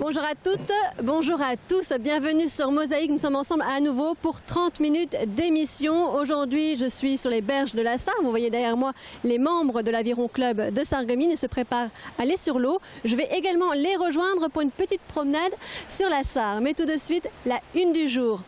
Bonjour à toutes, bonjour à tous, bienvenue sur Mosaïque. Nous sommes ensemble à nouveau pour 30 minutes d'émission. Aujourd'hui, je suis sur les berges de la Sarre. Vous voyez derrière moi les membres de l'Aviron Club de Sarreguemines et se préparent à aller sur l'eau. Je vais également les rejoindre pour une petite promenade sur la Sarre. Mais tout de suite, la une du jour.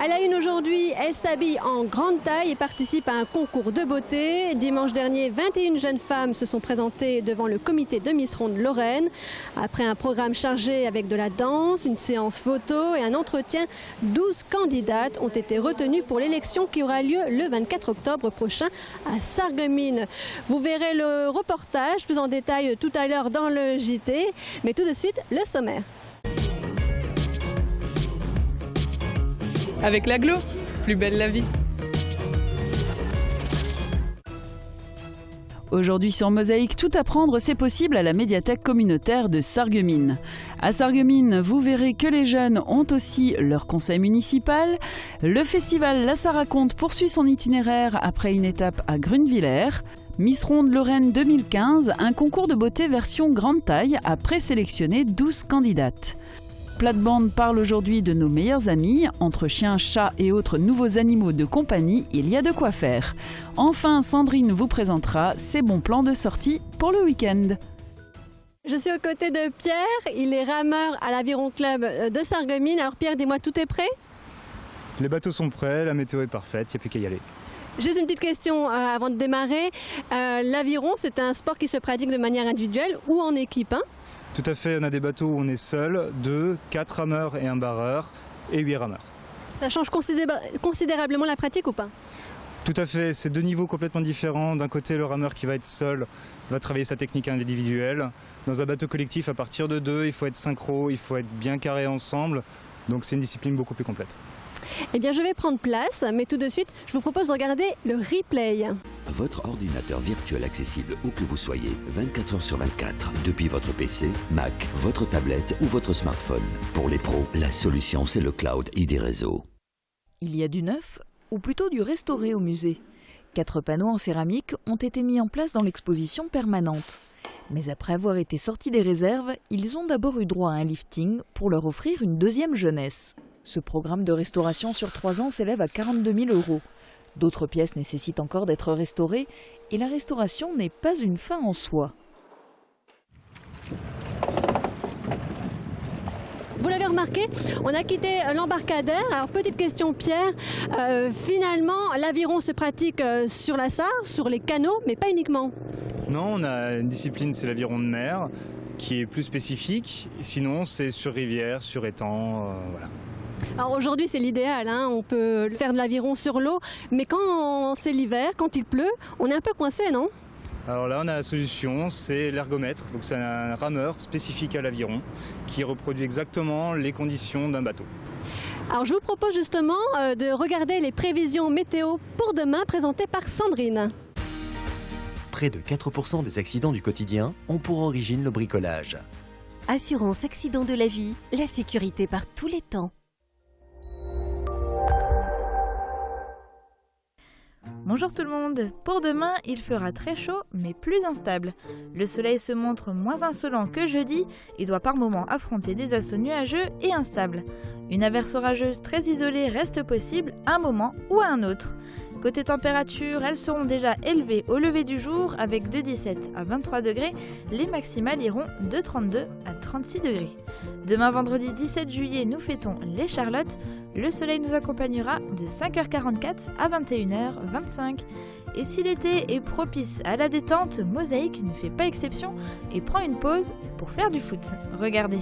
À la une aujourd'hui, elle s'habille en grande taille et participe à un concours de beauté. Dimanche dernier, 21 jeunes femmes se sont présentées devant le comité de Miss Ronde Lorraine. Après un programme chargé avec de la danse, une séance photo et un entretien, 12 candidates ont été retenues pour l'élection qui aura lieu le 24 octobre prochain à Sarreguemines. Vous verrez le reportage plus en détail tout à l'heure dans le JT. Mais tout de suite, le sommaire. Avec l'aglo, plus belle la vie. Aujourd'hui sur Mosaïque, tout apprendre c'est possible à la médiathèque communautaire de Sarreguemines. À Sarreguemines, vous verrez que les jeunes ont aussi leur conseil municipal. Le festival La Sarre raconte poursuit son itinéraire après une étape à Grunewiller. Miss Ronde Lorraine 2015, un concours de beauté version grande taille a présélectionné 12 candidates. Plate-Bande parle aujourd'hui de nos meilleurs amis. Entre chiens, chats et autres nouveaux animaux de compagnie, il y a de quoi faire. Enfin, Sandrine vous présentera ses bons plans de sortie pour le week-end. Je suis aux côtés de Pierre, il est rameur à l'Aviron Club de Sarreguemines. Alors Pierre, dis-moi, tout est prêt? Les bateaux sont prêts, la météo est parfaite, il n'y a plus qu'à y aller. Juste une petite question avant de démarrer. L'aviron, c'est un sport qui se pratique de manière individuelle ou en équipe, hein? Tout à fait, on a des bateaux où on est seul, 2, 4 rameurs et un barreur, et 8 rameurs. Ça change considérablement la pratique ou pas? Tout à fait, c'est deux niveaux complètement différents. D'un côté, le rameur qui va être seul va travailler sa technique individuelle. Dans un bateau collectif, à partir de 2, il faut être synchro, il faut être bien carré ensemble. Donc c'est une discipline beaucoup plus complète. Eh bien, je vais prendre place, mais tout de suite, je vous propose de regarder le replay. Votre ordinateur virtuel accessible où que vous soyez, 24 heures sur 24, depuis votre PC, Mac, votre tablette ou votre smartphone. Pour les pros, la solution c'est le cloud ID Réseau. Il y a du neuf, ou plutôt du restauré au musée. 4 panneaux en céramique ont été mis en place dans l'exposition permanente. Mais après avoir été sortis des réserves, ils ont d'abord eu droit à un lifting pour leur offrir une deuxième jeunesse. Ce programme de restauration sur 3 ans s'élève à 42 000 €. D'autres pièces nécessitent encore d'être restaurées et la restauration n'est pas une fin en soi. Vous l'avez remarqué, on a quitté l'embarcadère. Alors petite question Pierre, finalement l'aviron se pratique sur la Sarre, sur les canaux, mais pas uniquement. Non, on a une discipline, c'est l'aviron de mer, qui est plus spécifique. Sinon, c'est sur rivière, sur étang, voilà. Alors aujourd'hui c'est l'idéal, hein, on peut faire de l'aviron sur l'eau, mais quand c'est l'hiver, quand il pleut, on est un peu coincé, non? Alors là, on a la solution, c'est l'ergomètre. Donc c'est un rameur spécifique à l'aviron qui reproduit exactement les conditions d'un bateau. Alors je vous propose justement de regarder les prévisions météo pour demain présentées par Sandrine. Près de 4% des accidents du quotidien ont pour origine le bricolage. Assurance accident de la vie, la sécurité par tous les temps. Bonjour tout le monde. Pour demain, il fera très chaud mais plus instable. Le soleil se montre moins insolent que jeudi et doit par moments affronter des assauts nuageux et instables. Une averse orageuse très isolée reste possible à un moment ou à un autre. Côté température, elles seront déjà élevées au lever du jour avec de 17 à 23 degrés. Les maximales iront de 32 à 36 degrés. Demain vendredi 17 juillet, nous fêtons les Charlottes. Le soleil nous accompagnera de 5h44 à 21h25. Et si l'été est propice à la détente, Mosaïque ne fait pas exception et prend une pause pour faire du foot. Regardez.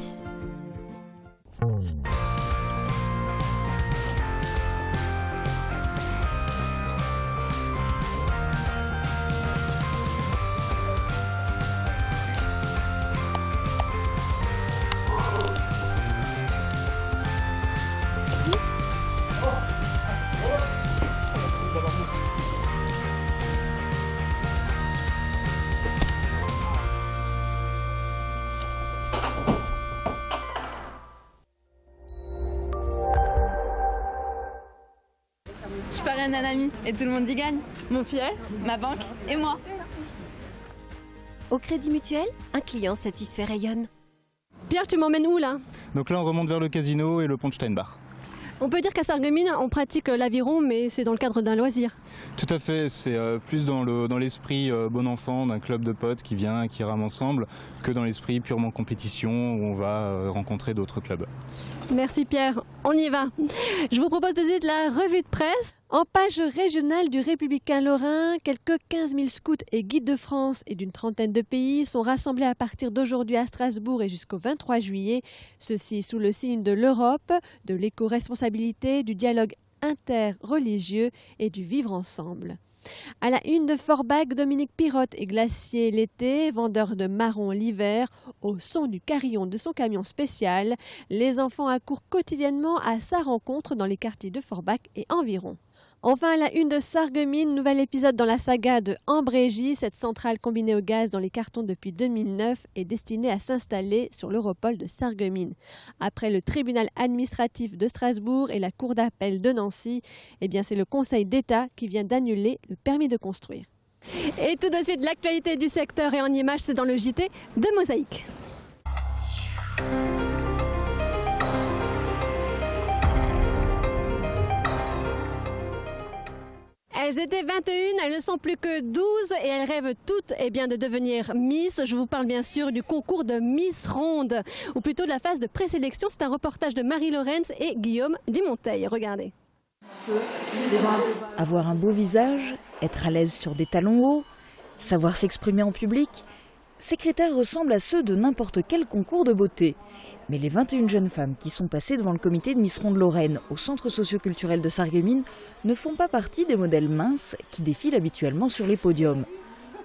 Je parraine un ami et tout le monde y gagne. Mon filleul, ma banque et moi. Au Crédit Mutuel, un client satisfait rayonne. Pierre, tu m'emmènes où là? Donc là, on remonte vers le casino et le pont de Steinbach. On peut dire qu'à Sarreguemines, on pratique l'aviron, mais c'est dans le cadre d'un loisir. Tout à fait, c'est plus dans l'esprit bon enfant d'un club de potes qui vient et qui rame ensemble que dans l'esprit purement compétition où on va rencontrer d'autres clubs. Merci Pierre, on y va. Je vous propose tout de suite la revue de presse. En page régionale du Républicain Lorrain, quelques 15 000 scouts et guides de France et d'une trentaine de pays sont rassemblés à partir d'aujourd'hui à Strasbourg et jusqu'au 23 juillet. Ceci sous le signe de l'Europe, de l'éco-responsabilité, du dialogue interreligieux et du vivre ensemble. À la une de Forbach, Dominique Pirotte et glacier l'été, vendeur de marrons l'hiver, au son du carillon de son camion spécial, les enfants accourent quotidiennement à sa rencontre dans les quartiers de Forbach et environ. Enfin, à la une de Sarreguemines, nouvel épisode dans la saga de Ambrégy. Cette centrale combinée au gaz dans les cartons depuis 2009 est destinée à s'installer sur l'Europole de Sarreguemines. Après le tribunal administratif de Strasbourg et la cour d'appel de Nancy, c'est le Conseil d'État qui vient d'annuler le permis de construire. Et tout de suite, l'actualité du secteur et en images, c'est dans le JT de Mosaïque. Elles étaient 21, elles ne sont plus que 12 et elles rêvent toutes de devenir Miss. Je vous parle bien sûr du concours de Miss Ronde, ou plutôt de la phase de présélection. C'est un reportage de Marie Lorenz et Guillaume Dumonteil. Regardez. Avoir un beau visage, être à l'aise sur des talons hauts, savoir s'exprimer en public, ces critères ressemblent à ceux de n'importe quel concours de beauté. Mais les 21 jeunes femmes qui sont passées devant le comité de Miss Ronde Lorraine au centre socio-culturel de Sarreguemines ne font pas partie des modèles minces qui défilent habituellement sur les podiums.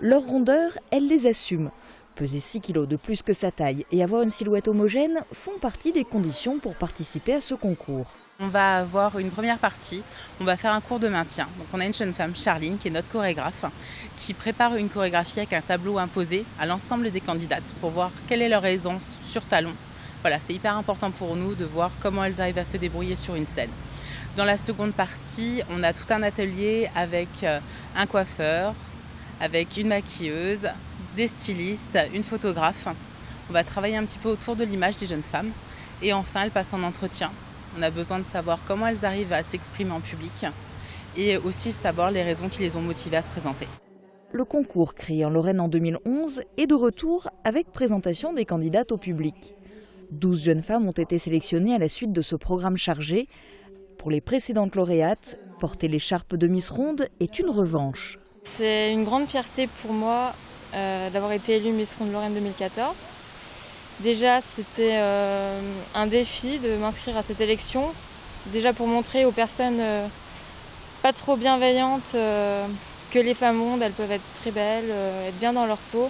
Leur rondeur, elles les assument. Peser 6 kilos de plus que sa taille et avoir une silhouette homogène font partie des conditions pour participer à ce concours. On va avoir une première partie, on va faire un cours de maintien. Donc on a une jeune femme, Charline, qui est notre chorégraphe, qui prépare une chorégraphie avec un tableau imposé à l'ensemble des candidates pour voir quelle est leur aisance sur talon. Voilà, c'est hyper important pour nous de voir comment elles arrivent à se débrouiller sur une scène. Dans la seconde partie, on a tout un atelier avec un coiffeur, avec une maquilleuse, des stylistes, une photographe. On va travailler un petit peu autour de l'image des jeunes femmes. Et enfin, elles passent en entretien. On a besoin de savoir comment elles arrivent à s'exprimer en public et aussi savoir les raisons qui les ont motivées à se présenter. Le concours créé en Lorraine en 2011 est de retour avec présentation des candidates au public. 12 jeunes femmes ont été sélectionnées à la suite de ce programme chargé. Pour les précédentes lauréates, porter l'écharpe de Miss Ronde est une revanche. C'est une grande fierté pour moi d'avoir été élue Miss Ronde Lorraine 2014. Déjà, c'était un défi de m'inscrire à cette élection. Déjà pour montrer aux personnes pas trop bienveillantes que les femmes rondes, elles peuvent être très belles, être bien dans leur peau.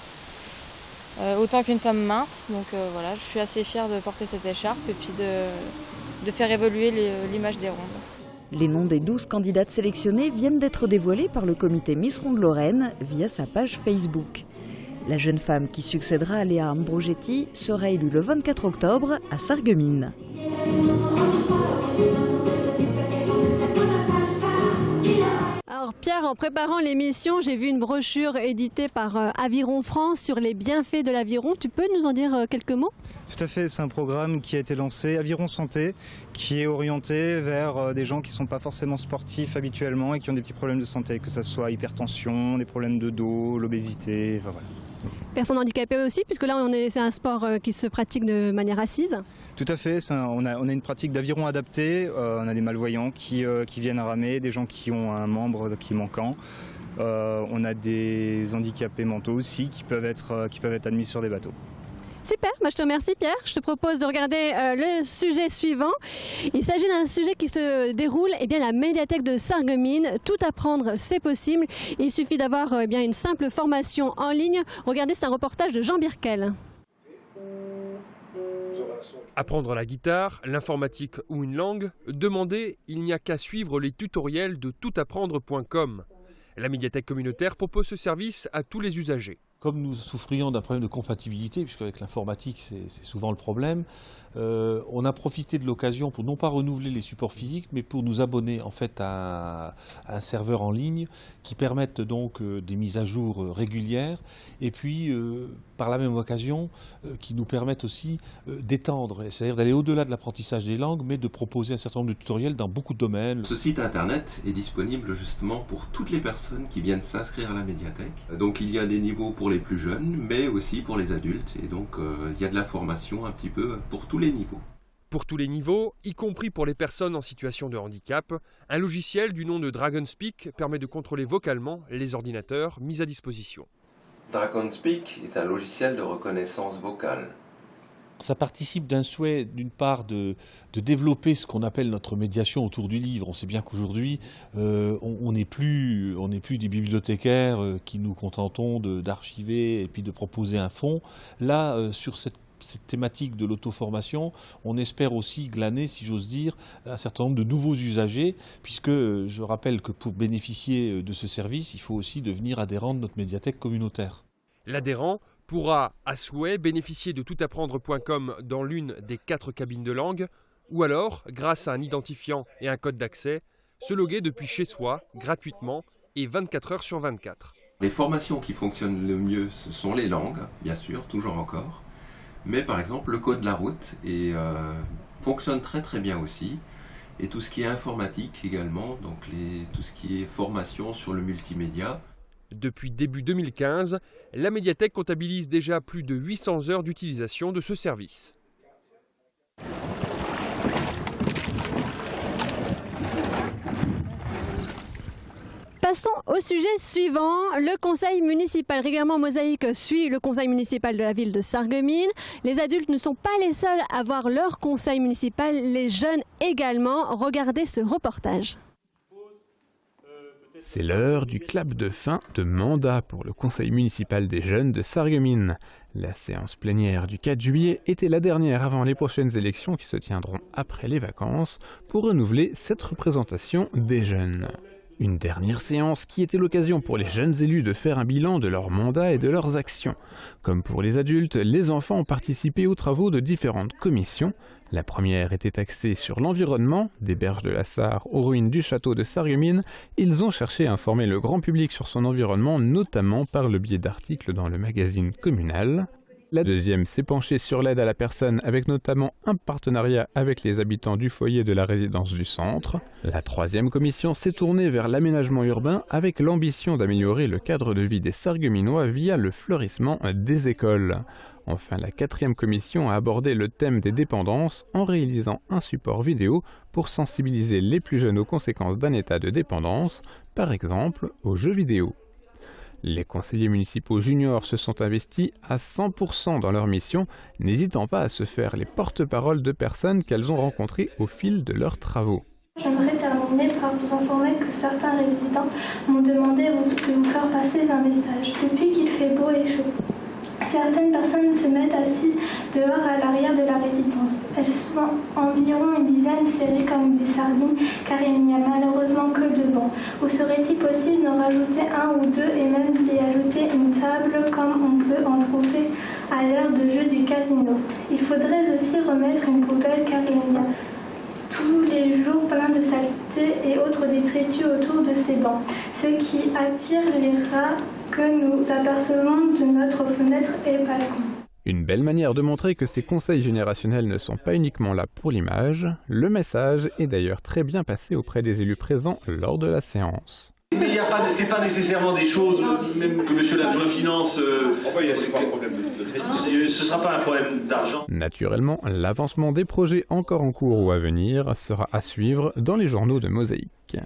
Autant qu'une femme mince, donc voilà, je suis assez fière de porter cette écharpe et puis de faire évoluer l'image des rondes. Les noms des 12 candidates sélectionnées viennent d'être dévoilés par le comité Miss Ronde Lorraine via sa page Facebook. La jeune femme qui succédera à Léa Ambrogetti sera élue le 24 octobre à Sarreguemines. Alors Pierre, en préparant l'émission, j'ai vu une brochure éditée par Aviron France sur les bienfaits de l'aviron. Tu peux nous en dire quelques mots ? Tout à fait, c'est un programme qui a été lancé, Aviron Santé, qui est orienté vers des gens qui ne sont pas forcément sportifs habituellement et qui ont des petits problèmes de santé, que ce soit hypertension, des problèmes de dos, l'obésité, enfin voilà. Personnes handicapées aussi, puisque là c'est un sport qui se pratique de manière assise. Tout à fait, on a une pratique d'aviron adapté, on a des malvoyants qui viennent ramer, des gens qui ont un membre qui est manquant, on a des handicapés mentaux aussi qui peuvent être admis sur des bateaux. Super, je te remercie Pierre. Je te propose de regarder le sujet suivant. Il s'agit d'un sujet qui se déroule à la médiathèque de Sarreguemines. Tout apprendre, c'est possible. Il suffit d'avoir une simple formation en ligne. Regardez, c'est un reportage de Jean Birkel. Apprendre la guitare, l'informatique ou une langue, demandez, il n'y a qu'à suivre les tutoriels de toutapprendre.com. La médiathèque communautaire propose ce service à tous les usagers. Comme nous souffrions d'un problème de compatibilité, puisque avec l'informatique c'est souvent le problème, on a profité de l'occasion pour non pas renouveler les supports physiques, mais pour nous abonner en fait à un serveur en ligne qui permette donc des mises à jour régulières, et puis par la même occasion qui nous permettent aussi d'étendre, c'est-à-dire d'aller au-delà de l'apprentissage des langues, mais de proposer un certain nombre de tutoriels dans beaucoup de domaines. Ce site internet est disponible justement pour toutes les personnes qui viennent s'inscrire à la médiathèque. Donc il y a des niveaux pour les plus jeunes, mais aussi pour les adultes, et donc il y a de la formation un petit peu pour tous les niveaux. Pour tous les niveaux, y compris pour les personnes en situation de handicap, un logiciel du nom de DragonSpeak permet de contrôler vocalement les ordinateurs mis à disposition. DragonSpeak est un logiciel de reconnaissance vocale. Ça participe d'un souhait, d'une part, de développer ce qu'on appelle notre médiation autour du livre. On sait bien qu'aujourd'hui, on n'est plus des bibliothécaires qui nous contentons d'archiver et puis de proposer un fond. Là, sur cette thématique de l'auto-formation, on espère aussi glaner, si j'ose dire, un certain nombre de nouveaux usagers, puisque je rappelle que pour bénéficier de ce service, il faut aussi devenir adhérent de notre médiathèque communautaire. L'adhérent pourra à souhait bénéficier de toutapprendre.com dans l'une des 4 cabines de langue, ou alors, grâce à un identifiant et un code d'accès, se loguer depuis chez soi, gratuitement, et 24 heures sur 24. Les formations qui fonctionnent le mieux, ce sont les langues, bien sûr, toujours encore. Mais par exemple, le code de la route fonctionne très très bien aussi. Et tout ce qui est informatique également, donc tout ce qui est formation sur le multimédia. Depuis début 2015, la médiathèque comptabilise déjà plus de 800 heures d'utilisation de ce service. Passons au sujet suivant. Le conseil municipal, régulièrement Mosaïque suit le conseil municipal de la ville de Sarreguemines. Les adultes ne sont pas les seuls à voir leur conseil municipal, les jeunes également. Regardez ce reportage. C'est l'heure du clap de fin de mandat pour le conseil municipal des jeunes de Sarreguemines. La séance plénière du 4 juillet était la dernière avant les prochaines élections qui se tiendront après les vacances pour renouveler cette représentation des jeunes. Une dernière séance qui était l'occasion pour les jeunes élus de faire un bilan de leur mandat et de leurs actions. Comme pour les adultes, les enfants ont participé aux travaux de différentes commissions. La première était axée sur l'environnement, des berges de la Sarre aux ruines du château de Sarreguemines. Ils ont cherché à informer le grand public sur son environnement, notamment par le biais d'articles dans le magazine communal. La deuxième s'est penchée sur l'aide à la personne avec notamment un partenariat avec les habitants du foyer de la résidence du centre. La troisième commission s'est tournée vers l'aménagement urbain avec l'ambition d'améliorer le cadre de vie des Sarregueminois via le fleurissement des écoles. Enfin, la quatrième commission a abordé le thème des dépendances en réalisant un support vidéo pour sensibiliser les plus jeunes aux conséquences d'un état de dépendance, par exemple aux jeux vidéo. Les conseillers municipaux juniors se sont investis à 100% dans leur mission, n'hésitant pas à se faire les porte-paroles de personnes qu'elles ont rencontrées au fil de leurs travaux. J'aimerais terminer par vous informer que certains résidents m'ont demandé de vous faire passer un message. Depuis qu'il fait beau et chaud, certaines personnes se mettent assises dehors à l'arrière de la résidence. Elles sont environ une dizaine serrées comme des sardines car il n'y a malheureusement que 2 bancs. Où serait-il possible d'en rajouter 1 ou 2 et même d'y ajouter une table comme on peut en trouver à l'heure de jeu du casino? Il faudrait aussi remettre une poubelle car il y a tous les jours plein de saleté et autres détritus autour de ces bancs, ce qui attire les rats que nous apercevons de notre fenêtre et balcon. Une belle manière de montrer que ces conseils générationnels ne sont pas uniquement là pour l'image. Le message est d'ailleurs très bien passé auprès des élus présents lors de la séance. Mais c'est pas nécessairement des choses, même que monsieur l'adjoint finance, c'est pas un problème de crédit. Ce sera pas un problème d'argent. Naturellement, l'avancement des projets encore en cours ou à venir sera à suivre dans les journaux de Mosaïque.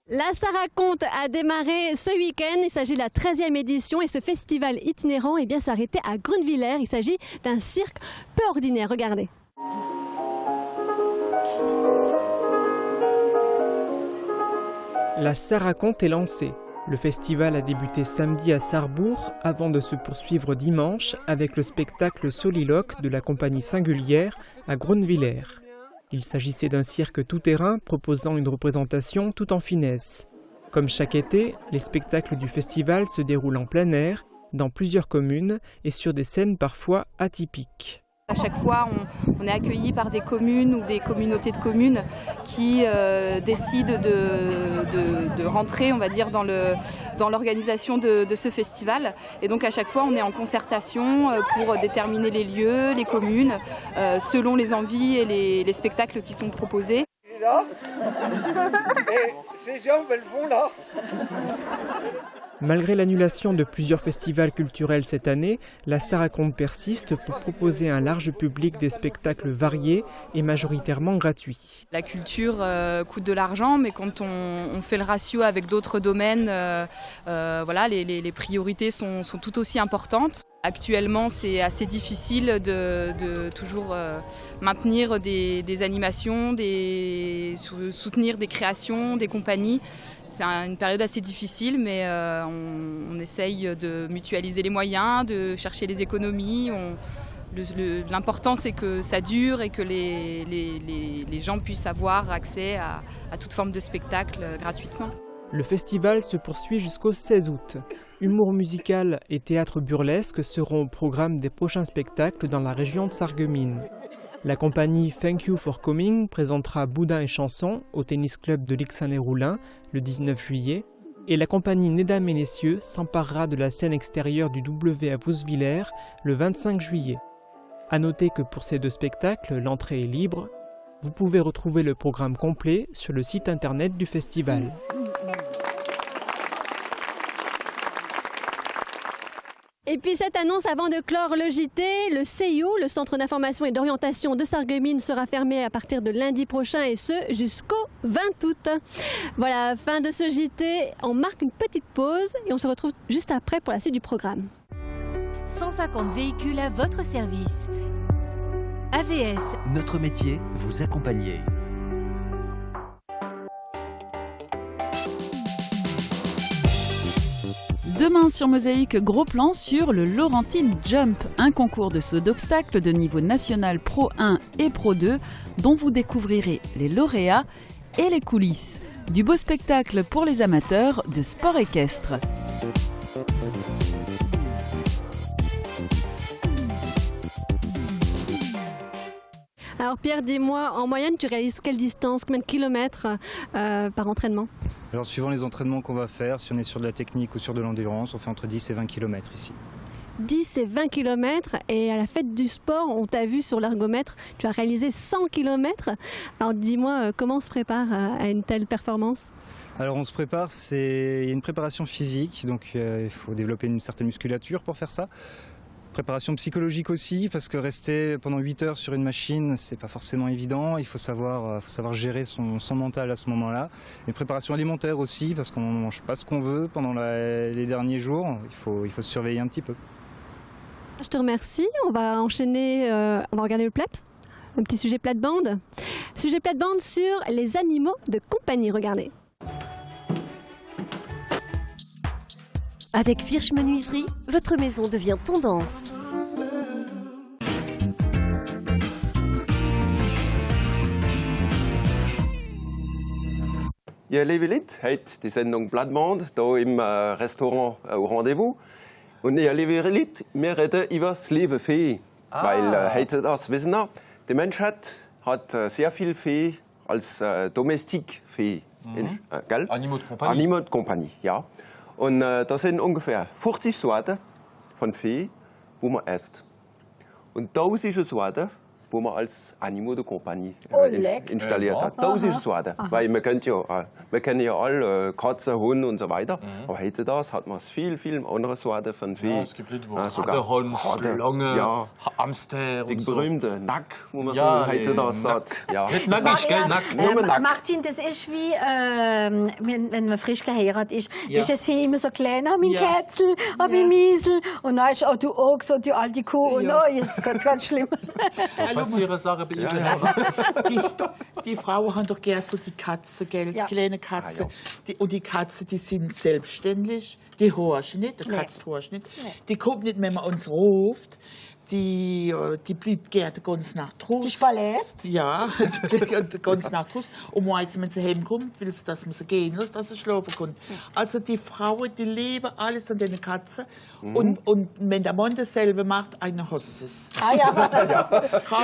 La Ça raconte a démarré ce week-end. Il s'agit de la 13e édition et ce festival itinérant s'arrêtait à Grunewiller. Il s'agit d'un cirque peu ordinaire. Regardez. La Ça raconte est lancée. Le festival a débuté samedi à Sarrebourg avant de se poursuivre dimanche avec le spectacle soliloque de la compagnie singulière à Grunewiller. Il s'agissait d'un cirque tout-terrain proposant une représentation tout en finesse. Comme chaque été, les spectacles du festival se déroulent en plein air dans plusieurs communes et sur des scènes parfois atypiques. À chaque fois, on est accueilli par des communes ou des communautés de communes qui décident de rentrer, on va dire, dans l'organisation de ce festival. Et donc à chaque fois, on est en concertation pour déterminer les lieux, les communes, selon les envies et les spectacles qui sont proposés. Là. Et ces jambes, elles vont là. Malgré l'annulation de plusieurs festivals culturels cette année, la Saraconte persiste pour proposer à un large public des spectacles variés et majoritairement gratuits. La culture coûte de l'argent, mais quand on fait le ratio avec d'autres domaines, voilà, les priorités sont tout aussi importantes. Actuellement, c'est assez difficile de toujours maintenir des animations, soutenir des créations, des compagnies. C'est une période assez difficile, mais on essaye de mutualiser les moyens, de chercher les économies. L'important, c'est que ça dure et que les gens puissent avoir accès à toute forme de spectacle gratuitement. Le festival se poursuit jusqu'au 16 août. Humour musical et théâtre burlesque seront au programme des prochains spectacles dans la région de Sarreguemines. La compagnie Thank You for Coming présentera Boudin et chansons au tennis club de Lixin-les-Roulins le 19 juillet et la compagnie Neda Ménessieux s'emparera de la scène extérieure du W à Vousvillers le 25 juillet. À noter que pour ces deux spectacles, l'entrée est libre. Vous pouvez retrouver le programme complet sur le site internet du festival. Et puis cette annonce avant de clore le JT, le CIO, le Centre d'information et d'orientation de Sarreguemines, sera fermé à partir de lundi prochain et ce jusqu'au 20 août. Voilà, fin de ce JT. On marque une petite pause et on se retrouve juste après pour la suite du programme. 150 véhicules à votre service. AVS. Notre métier, vous accompagner. Demain sur Mosaïque, gros plan sur le Laurentide Jump, un concours de saut d'obstacles de niveau national Pro 1 et Pro 2, dont vous découvrirez les lauréats et les coulisses. Du beau spectacle pour les amateurs de sport équestre. Alors Pierre, dis-moi, en moyenne, tu réalises quelle distance, combien de kilomètres par entraînement? Alors suivant les entraînements qu'on va faire, si on est sur de la technique ou sur de l'endurance, on fait entre 10 et 20 km ici. 10 et 20 km, et à la fête du sport, on t'a vu sur l'ergomètre, tu as réalisé 100 km. Alors dis-moi, comment on se prépare à une telle performance? Alors on se prépare, il y a une préparation physique, donc il faut développer une certaine musculature pour faire ça. Préparation psychologique aussi, parce que rester pendant 8 heures sur une machine, c'est pas forcément évident. Il faut savoir gérer son mental à ce moment-là. Une préparation alimentaire aussi, parce qu'on ne mange pas ce qu'on veut pendant les derniers jours. Il faut se surveiller un petit peu. Je te remercie. On va enchaîner, on va regarder le plat. Un petit sujet plate-bande. Sujet plate-bande sur les animaux de compagnie. Regardez. Avec Virch Menuiserie, votre maison devient tendance. Ja, liebe Leute, heute die Sendung Blattband, hier im Restaurant au Rendezvous. Und ja, liebe Leute, wir reden über das liebe Vieh. Weil heute das wissen wir, die Menschheit hat sehr viel Vieh als Domestikvieh. Gell? Animaux de compagnie. Animaux de Compagnie, ja. Und das sind ungefähr 50 Sorten von Vieh, wo man isst. Und 1000 Sorten, wo man als Animaux de Compagnie installiert hat. 1000 Sorten. Weil wir kennen ja alle Katze, Hund und so weiter. Aber heute hat man viel andere Sorten von Vieh. Ja, es gibt Leute, wo Hadehorn, Schlange, ja, Hamster die und so. berühmte Nack, wo man ja, so heute das sagt. Ja. Nicht nackig, gell? Nack. Martin, das ist wie, wenn man frisch geheiratet ist. Ja. Ist das Vieh immer so klein, mein Kätzl, mein Miesel. Und dann ist auch du Ochs und die alte Kuh. Und oh, ist ganz schlimm. Passieren Sachen bei Die Frauen haben doch gerne so die Katzen, gell? Die kleinen Katzen. Und die Katzen, die sind selbstständig. Die horchen nicht, der Katze horcht nicht. Die gucken nicht, wenn man uns ruft. die bleibt gerne die ganze Nacht raus. Die verlässt? Ja, die bleibt die ganze Nacht raus. Und morgens, wenn sie heimkommt, will sie, dass man sie gehen lässt, dass sie schlafen kann. Also die Frauen, die leben alles an den Katzen. Und wenn der Mann dasselbe macht, dann hassen sie es. Ah ja.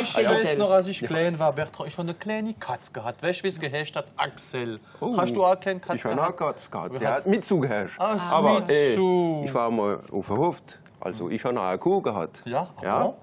Ich weiß noch, als ich klein war, Bertrand, ich habe eine kleine Katze gehabt. Weißt du, wie es geherrscht hat? Axel. Hast du auch eine kleine Katze Ich habe auch eine Katze gehabt. Sie hat mit zugeherrscht. Aber ich war mal auf der Hof. Also ich habe eine Kuh gehabt. Ja?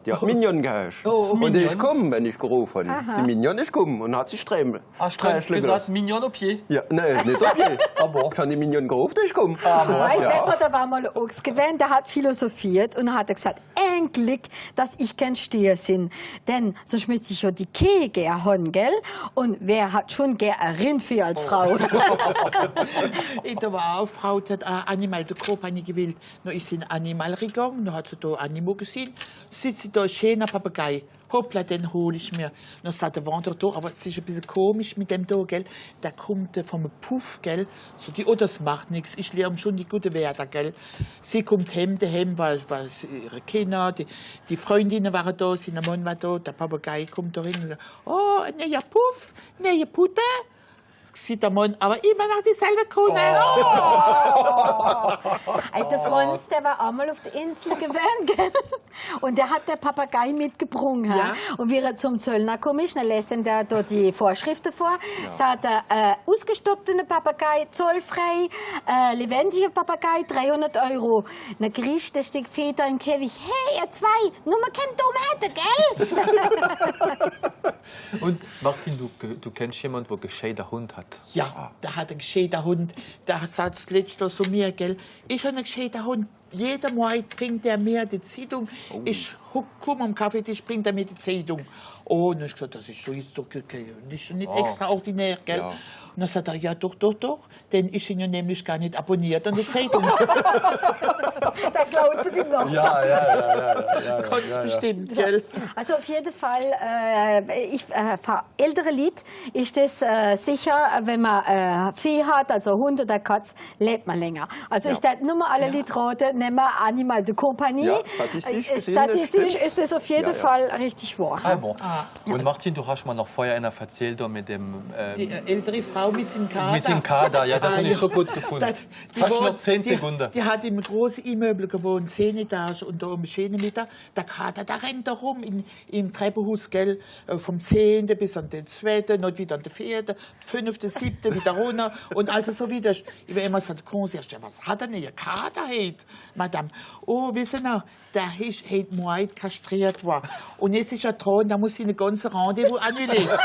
Die hat Mignon geherrscht. Und die ist gekommen, wenn ich gerufen habe. Die Mignon ist gekommen und hat sich strämle. gesagt, Mignon au pied? Ja, nein, nicht au pied. Ich habe die Mignon gerufen, die ist gekommen. Mein Wetter, da war mal ein Ochs gewesen, der hat philosophiert und hat gesagt, ein Glück, dass ich kein Stier bin. Denn sonst müsste ich ja die Kühe gerne haben, gell? Und wer hat schon gerne ein Rindvieh als Frau? Da war auch eine Frau, die hat auch Animal de Compagnie gewählt. Da ist sie in Animal gegangen, da hat sie da Animo gesehen. Sitzt sie da, ein schöner Papagei. Hoppla, den hole ich mir. Dann sagt der Wanderer da, aber es ist ein bisschen komisch mit dem da, gell? Der kommt vom Puff, gell? So, das macht nichts. Ich lerne schon die guten Werte, gell? Sie kommt daheim war ihre Kinder, die Freundinnen waren da, sein Mann war da, der Papagei kommt da rein und sagt, oh, neuer Puff, neue Putte. Sieht der Mann, aber immer noch dieselbe Kuh. Der Franz, der war einmal auf der Insel gewesen, gell? Und der hat der Papagei mitgebracht. Ja. Und wie er zum Zöllner kam, dann lässt ihm der dort die Vorschriften vor. Ja. Sagt er, ausgestopfter Papagei, zollfrei, lebendiger Papagei, 300 €. Dann kriegt der Stück Väter im Käfig, hey, ihr zwei, nur mal keine Dummheit, gell? Und Martin, du kennst jemanden, der gescheiter Hund hat? Ja, der hat einen gescheiten Hund. Der sagt das letzte so mir, gell? Ich habe einen gescheiten Hund. Jeder Mal bringt er mir die Zeitung. Ich komme am Kaffeetisch, bringt er mir die Zeitung. Oh, und ich gesagt, das ist schon nicht extraordinär, gell? Ja. Und dann sagt er, ja, doch, denn ich bin ja nämlich gar nicht abonniert an die Zeitung. Da klaut sie ihm noch. Ja. Ganz bestimmt, gell? Also auf jeden Fall, für ältere Leute ist das sicher, wenn man Vieh hat, also Hund oder Katz, lebt man länger. Also ich darf nur mal alle Leute raten, nehmen wir Animal de Compagnie. Ja, statistisch ist es auf jeden Fall richtig wahr. Ah, bon. Und Martin, du hast mir noch vorher einer erzählt mit dem... die ältere Frau mit dem Kader. Mit dem Kader, ja, das habe ich so gut gefunden. Hast du noch 10 Sekunden? Die hat im großen E-Möbel gewohnt, 10 Etagen und da um schöne Mittag. Der Kader, der rennt da rum im Treppenhaus, gell, vom 10. bis an den 2., noch wieder an den 4., 5., 7., wieder runter und also so wieder. Ich will immer sagen, was hat er denn, ihr Kader heute, Madame? Oh, wissen Sie, der ist heute Morgen kastriert worden. Und jetzt ist er dran, da muss ich eine ganze Rendezvous annullieren.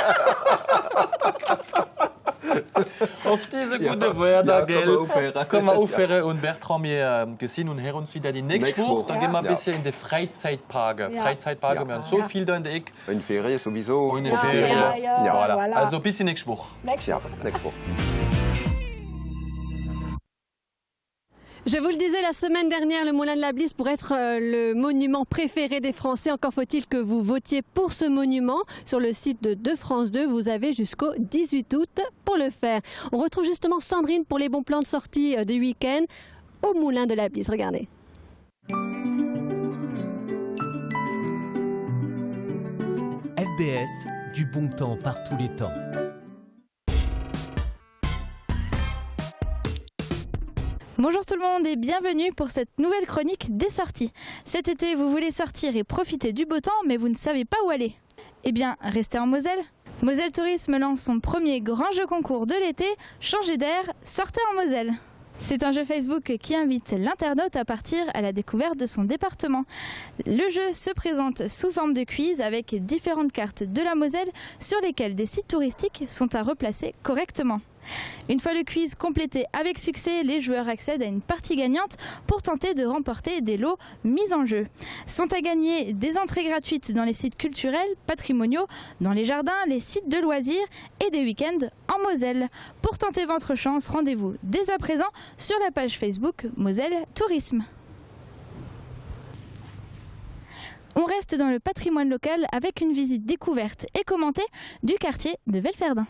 Auf diese gute Wörter, gell? Können wir aufhören. Und Bertrand, wir gesehen und hören uns wieder die nächste Woche. Dann gehen wir ein bisschen in die Freizeitparke. Wir haben so viel da in der Ecke. In Ferien sowieso. Und in Ferien. Voilà. Also bis nächste Woche. Nächste Woche. Je vous le disais la semaine dernière, le Moulin de la Blisse pourrait être le monument préféré des Français. Encore faut-il que vous votiez pour ce monument. Sur le site de France 2, vous avez jusqu'au 18 août pour le faire. On retrouve justement Sandrine pour les bons plans de sortie du week-end au Moulin de la Blisse. Regardez. FBS, du bon temps par tous les temps. Bonjour tout le monde et bienvenue pour cette nouvelle chronique des sorties. Cet été, vous voulez sortir et profiter du beau temps, mais vous ne savez pas où aller. Eh bien, restez en Moselle. Moselle Tourisme lance son premier grand jeu concours de l'été, Changez d'air, sortez en Moselle. C'est un jeu Facebook qui invite l'internaute à partir à la découverte de son département. Le jeu se présente sous forme de quiz avec différentes cartes de la Moselle sur lesquelles des sites touristiques sont à replacer correctement. Une fois le quiz complété avec succès, les joueurs accèdent à une partie gagnante pour tenter de remporter des lots mis en jeu. Sont à gagner des entrées gratuites dans les sites culturels, patrimoniaux, dans les jardins, les sites de loisirs et des week-ends en Moselle. Pour tenter votre chance, rendez-vous dès à présent sur la page Facebook Moselle Tourisme. On reste dans le patrimoine local avec une visite découverte et commentée du quartier de Velferdin.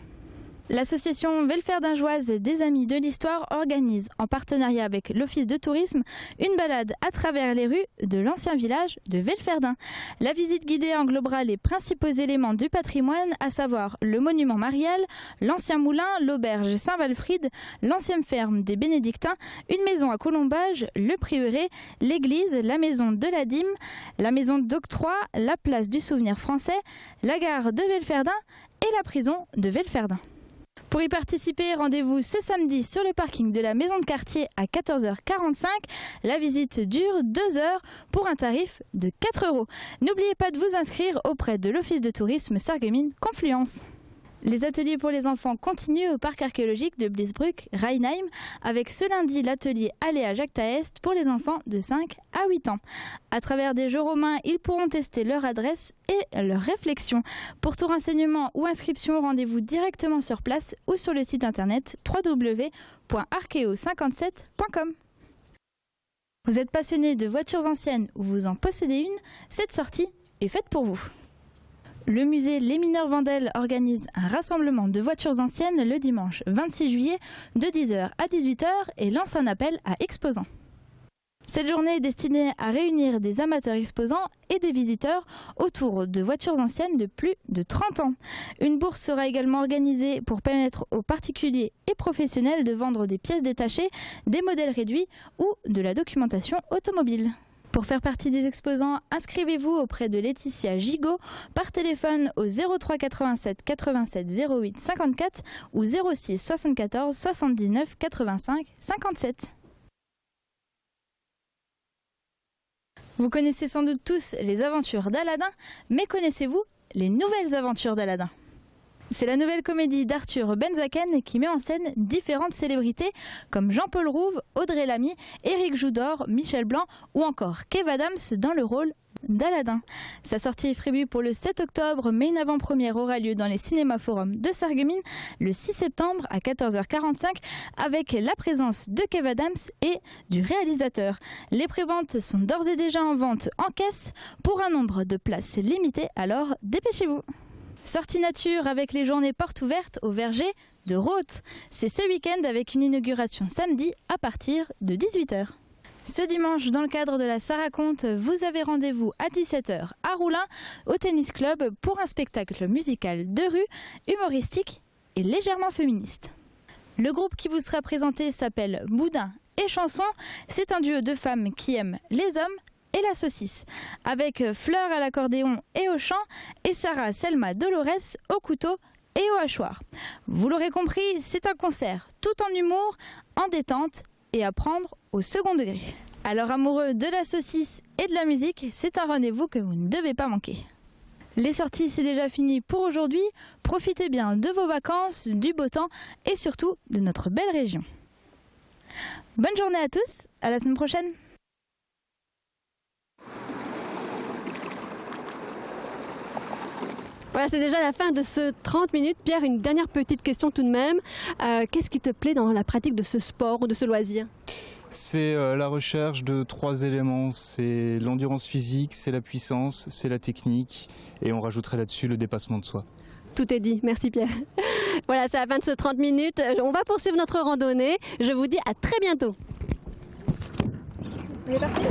L'association Velferdingeoise des Amis de l'Histoire organise, en partenariat avec l'Office de tourisme, une balade à travers les rues de l'ancien village de Velferdin. La visite guidée englobera les principaux éléments du patrimoine, à savoir le monument marial, l'ancien moulin, l'auberge Saint-Walfrid, l'ancienne ferme des Bénédictins, une maison à colombage, le prieuré, l'église, la maison de la dîme, la maison d'octroi, la place du souvenir français, la gare de Velferdin et la prison de Velferdin. Pour y participer, rendez-vous ce samedi sur le parking de la maison de quartier à 14h45. La visite dure 2 heures pour un tarif de 4 €. N'oubliez pas de vous inscrire auprès de l'Office de tourisme Sarreguemines Confluence. Les ateliers pour les enfants continuent au parc archéologique de Bliesbruck-Rheinheim avec ce lundi l'atelier Aléa Jacques Taest pour les enfants de 5 à 8 ans. À travers des jeux romains, ils pourront tester leur adresse et leur réflexion. Pour tout renseignement ou inscription, rendez-vous directement sur place ou sur le site internet www.archeo57.com. Vous êtes passionné de voitures anciennes ou vous en possédez une, cette sortie est faite pour vous. Le musée Les Mineurs Vandels organise un rassemblement de voitures anciennes le dimanche 26 juillet de 10h à 18h et lance un appel à exposants. Cette journée est destinée à réunir des amateurs exposants et des visiteurs autour de voitures anciennes de plus de 30 ans. Une bourse sera également organisée pour permettre aux particuliers et professionnels de vendre des pièces détachées, des modèles réduits ou de la documentation automobile. Pour faire partie des exposants, inscrivez-vous auprès de Laetitia Gigot par téléphone au 03 87 87 08 54 ou 06 74 79 85 57. Vous connaissez sans doute tous les aventures d'Aladin, mais connaissez-vous les nouvelles aventures d'Aladin ? C'est la nouvelle comédie d'Arthur Benzaken qui met en scène différentes célébrités comme Jean-Paul Rouve, Audrey Lamy, Éric Joudor, Michel Blanc ou encore Kev Adams dans le rôle d'Aladin. Sa sortie est prévue pour le 7 octobre, mais une avant-première aura lieu dans les cinémas forums de Sarreguemines le 6 septembre à 14h45 avec la présence de Kev Adams et du réalisateur. Les préventes sont d'ores et déjà en vente en caisse pour un nombre de places limité, alors dépêchez-vous. Sortie nature avec les journées portes ouvertes au verger de Rothes. C'est ce week-end avec une inauguration samedi à partir de 18h. Ce dimanche, dans le cadre de la Ça raconte, vous avez rendez-vous à 17h à Roulin, au Tennis Club, pour un spectacle musical de rue, humoristique et légèrement féministe. Le groupe qui vous sera présenté s'appelle Boudin et Chanson. C'est un duo de femmes qui aiment les hommes et la saucisse, avec Fleur à l'accordéon et au chant, et Sarah Selma Dolores au couteau et au hachoir. Vous l'aurez compris, c'est un concert tout en humour, en détente et à prendre au second degré. Alors amoureux de la saucisse et de la musique, c'est un rendez-vous que vous ne devez pas manquer. Les sorties, c'est déjà fini pour aujourd'hui. Profitez bien de vos vacances, du beau temps et surtout de notre belle région. Bonne journée à tous, à la semaine prochaine. Voilà, c'est déjà la fin de ce 30 minutes. Pierre, une dernière petite question tout de même. Qu'est-ce qui te plaît dans la pratique de ce sport ou de ce loisir ? C'est la recherche de 3 éléments. C'est l'endurance physique, c'est la puissance, c'est la technique. Et on rajouterait là-dessus le dépassement de soi. Tout est dit. Merci Pierre. Voilà, c'est la fin de ce 30 minutes. On va poursuivre notre randonnée. Je vous dis à très bientôt. On est parti.